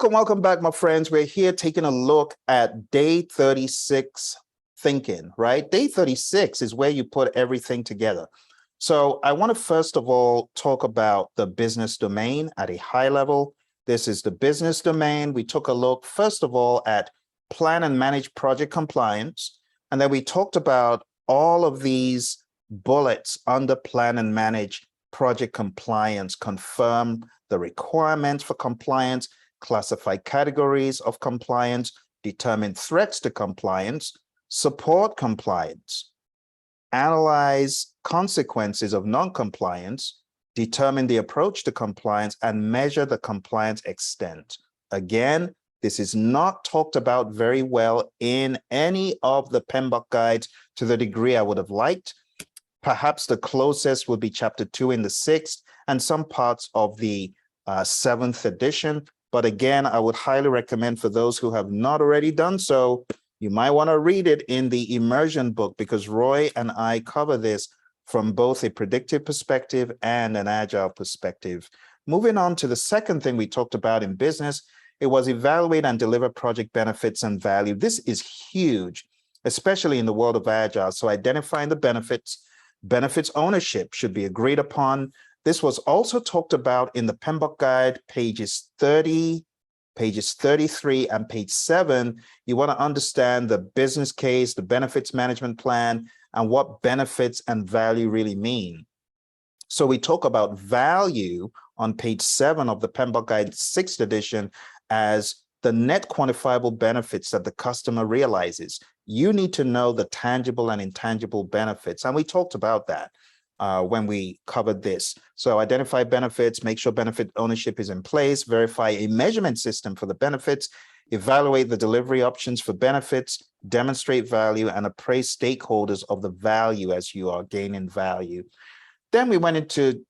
Welcome back, my friends. We're here taking a look at day 36 thinking, right? Day 36 is where you put everything together. So I want to first of all talk about the business domain at a high level. This is the business domain. We took a look, first of all, at plan and manage project compliance. And then we talked about all of these bullets under plan and manage project compliance, confirm the requirements for compliance, classify categories of compliance, determine threats to compliance, support compliance, analyze consequences of non-compliance, determine the approach to compliance, and measure the compliance extent. Again, this is not talked about very well in any of the PMP guides to the degree I would have liked. Perhaps the closest would be chapter 2 in the 6th and some parts of the 7th edition. But again, I would highly recommend for those who have not already done so, you might want to read it in the Immersion book, because Roy and I cover this from both a predictive perspective and an agile perspective. Moving on to the second thing we talked about in business, it was evaluate and deliver project benefits and value. This is huge, especially in the world of agile. So identifying the benefits ownership should be agreed upon. This was also talked about in the PMP guide, pages 30, pages 33, and page 7. You want to understand the business case, the benefits management plan, and what benefits and value really mean. So we talk about value on page 7 of the PMP guide 6th edition as the net quantifiable benefits that the customer realizes. You need to know the tangible and intangible benefits. And we talked about that when we covered this. So identify benefits, make sure benefit ownership is in place, verify a measurement system for the benefits, evaluate the delivery options for benefits, demonstrate value, and appraise stakeholders of the value as you are gaining value. Then we went into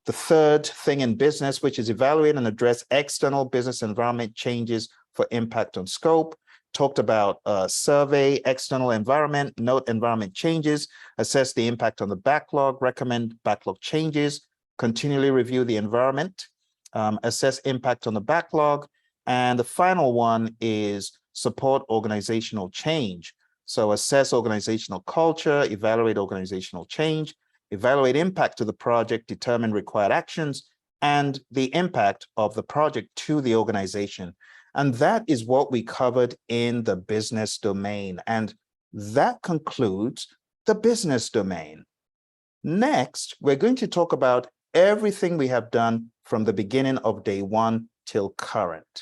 the third thing in business, which is evaluate and address external business environment changes for impact on scope. Talked about survey, external environment, note environment changes, assess the impact on the backlog, recommend backlog changes, continually review the environment, assess impact on the backlog. And the final one is support organizational change. So assess organizational culture, evaluate organizational change, evaluate impact to the project, determine required actions, and the impact of the project to the organization. And that is what we covered in the business domain. And that concludes the business domain. Next, we're going to talk about everything we have done from the beginning of day 1 till current.